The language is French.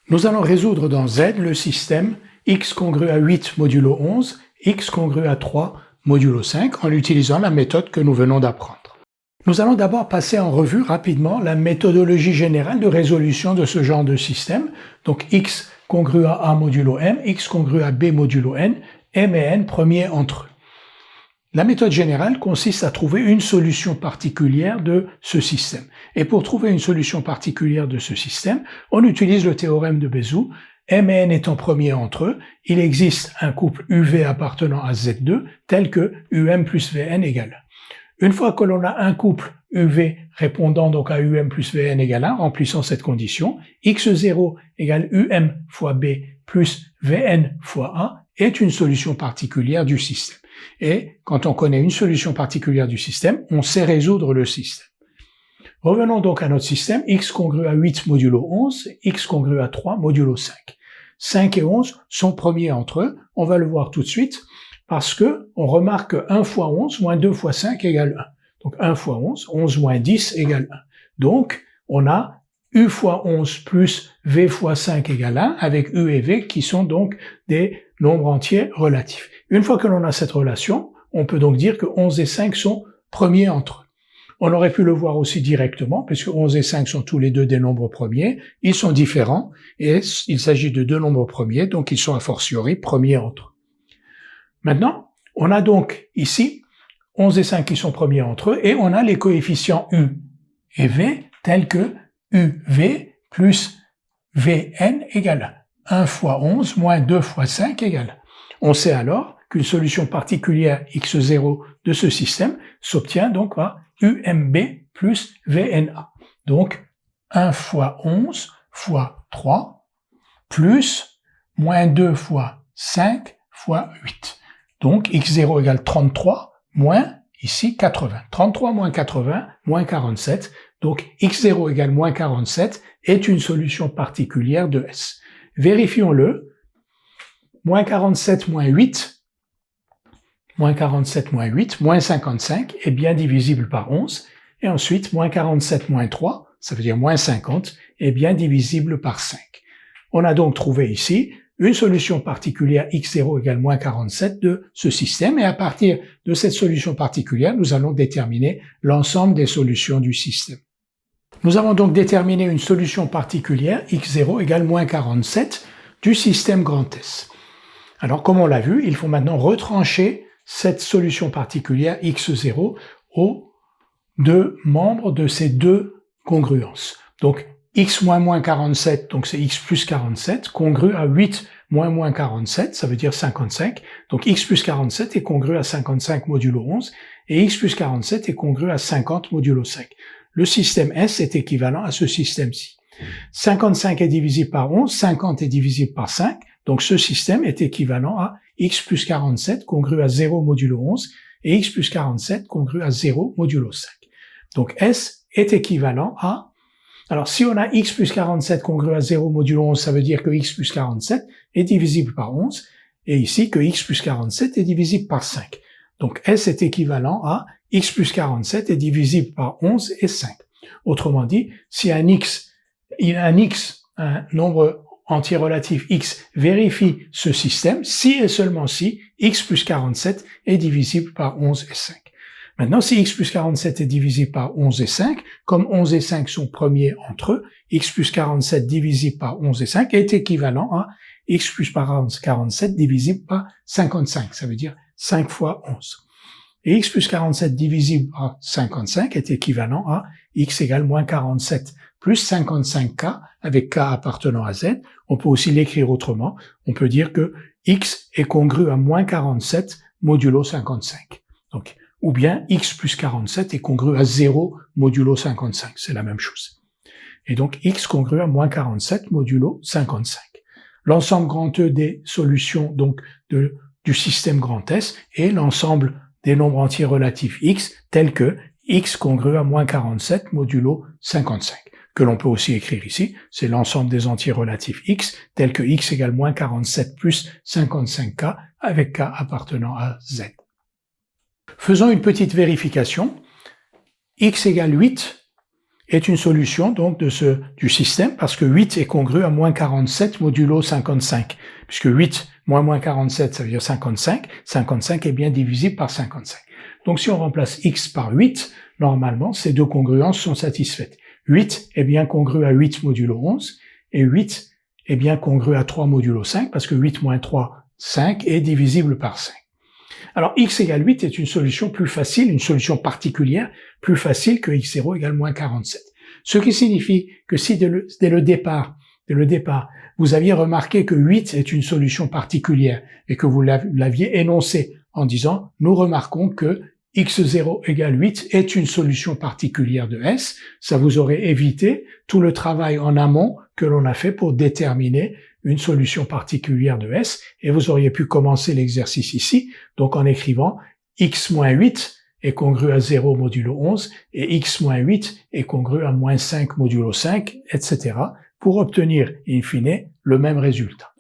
Nous allons résoudre dans Z le système x congru à 8 modulo 11, x congru à 3 modulo 5 en utilisant la méthode que nous venons d'apprendre. Nous allons d'abord passer en revue rapidement la méthodologie générale de résolution de ce genre de système. Donc x congru à A modulo M, x congru à B modulo N, M et N premiers entre eux. La méthode générale consiste à trouver une solution particulière de ce système. Et pour trouver une solution particulière de ce système, on utilise le théorème de Bézout. M et N étant premiers entre eux, il existe un couple UV appartenant à Z2 tel que UM plus Vn égale 1. Une fois que l'on a un couple UV répondant donc à UM plus Vn égale 1, remplissant cette condition, x0 égale UM fois B plus Vn fois A est une solution particulière du système. Et quand on connaît une solution particulière du système, on sait résoudre le système. Revenons donc à notre système, x congru à 8 modulo 11, x congru à 3 modulo 5. 5 et 11 sont premiers entre eux, on va le voir tout de suite, parce que on remarque que 1 fois 11 moins 2 fois 5 égale 1. Donc 1 fois 11, 11 moins 10 égale 1. Donc on a U fois 11 plus V fois 5 égale 1, avec U et V qui sont donc des nombres entiers relatifs. Une fois que l'on a cette relation, on peut donc dire que 11 et 5 sont premiers entre eux. On aurait pu le voir aussi directement, puisque 11 et 5 sont tous les deux des nombres premiers, ils sont différents, et il s'agit de deux nombres premiers, donc ils sont a fortiori premiers entre eux. Maintenant, on a donc ici 11 et 5 qui sont premiers entre eux, et on a les coefficients U et V tels que UV plus Vn égale 1 fois 11 moins 2 fois 5 égale. On sait alors qu'une solution particulière x0 de ce système s'obtient donc à UMB plus VNA. Donc 1 fois 11 fois 3 plus moins 2 fois 5 fois 8. Donc x0 égale 33 moins ici 80. 33 moins 80 moins 47. Donc x0 égale moins 47 est une solution particulière de S. Vérifions-le. Moins 47 moins 8, moins 55 est bien divisible par 11. Et ensuite, moins 47 moins 3, ça veut dire moins 50, est bien divisible par 5. On a donc trouvé ici une solution particulière x0 égale moins 47 de ce système. Et à partir de cette solution particulière, nous allons déterminer l'ensemble des solutions du système. Nous avons donc déterminé une solution particulière x0 égale moins 47 du système grand S. Alors, comme on l'a vu, il faut maintenant retrancher cette solution particulière x0 aux deux membres de ces deux congruences. Donc, x moins 47, donc c'est x plus 47, congru à 8 moins 47, ça veut dire 55. Donc, x plus 47 est congru à 55 modulo 11, et x plus 47 est congru à 50 modulo 5. Le système S est équivalent à ce système-ci. 55 est divisible par 11, 50 est divisible par 5, donc ce système est équivalent à x plus 47 congru à 0 modulo 11 et x plus 47 congru à 0 modulo 5. Donc S est équivalent à... Alors si on a x plus 47 congru à 0 modulo 11, ça veut dire que x plus 47 est divisible par 11, et ici que x plus 47 est divisible par 5. Donc S est équivalent à x plus 47 est divisible par 11 et 5. Autrement dit, si un nombre entier relatif x vérifie ce système, si et seulement si x plus 47 est divisible par 11 et 5. Maintenant, si x plus 47 est divisible par 11 et 5, comme 11 et 5 sont premiers entre eux, x plus 47 divisible par 11 et 5 est équivalent à x plus 47 divisible par 55, ça veut dire 5 fois 11. Et x plus 47 divisible par 55 est équivalent à x égale moins 47 plus 55k avec k appartenant à z. On peut aussi l'écrire autrement. On peut dire que x est congru à moins 47 modulo 55. Donc, ou bien x plus 47 est congru à 0 modulo 55. C'est la même chose. Et donc, x congru à moins 47 modulo 55. L'ensemble grand E des solutions donc du système grand S est l'ensemble des nombres entiers relatifs x tels que x congru à moins 47 modulo 55. Que l'on peut aussi écrire ici, c'est l'ensemble des entiers relatifs x tels que x égale moins 47 plus 55k avec k appartenant à z. Faisons une petite vérification. X égale 8 est une solution donc du système parce que 8 est congru à moins 47 modulo 55. Puisque 8 moins 47, ça veut dire 55. 55 est bien divisible par 55. Donc si on remplace x par 8, normalement, ces deux congruences sont satisfaites. 8 est bien congru à 8 modulo 11 et 8 est bien congru à 3 modulo 5 parce que 8 moins 3, 5 est divisible par 5. Alors x égale 8 est une solution plus facile, une solution particulière, plus facile que x0 égale moins 47. Ce qui signifie que si dès le départ, vous aviez remarqué que 8 est une solution particulière et que vous l'aviez énoncé en disant « nous remarquons que x0 égale 8 est une solution particulière de S », ça vous aurait évité tout le travail en amont que l'on a fait pour déterminer une solution particulière de S, et vous auriez pu commencer l'exercice ici, donc en écrivant x-8 est congru à 0 modulo 11, et x-8 est congru à moins 5 modulo 5, etc., pour obtenir, in fine, le même résultat.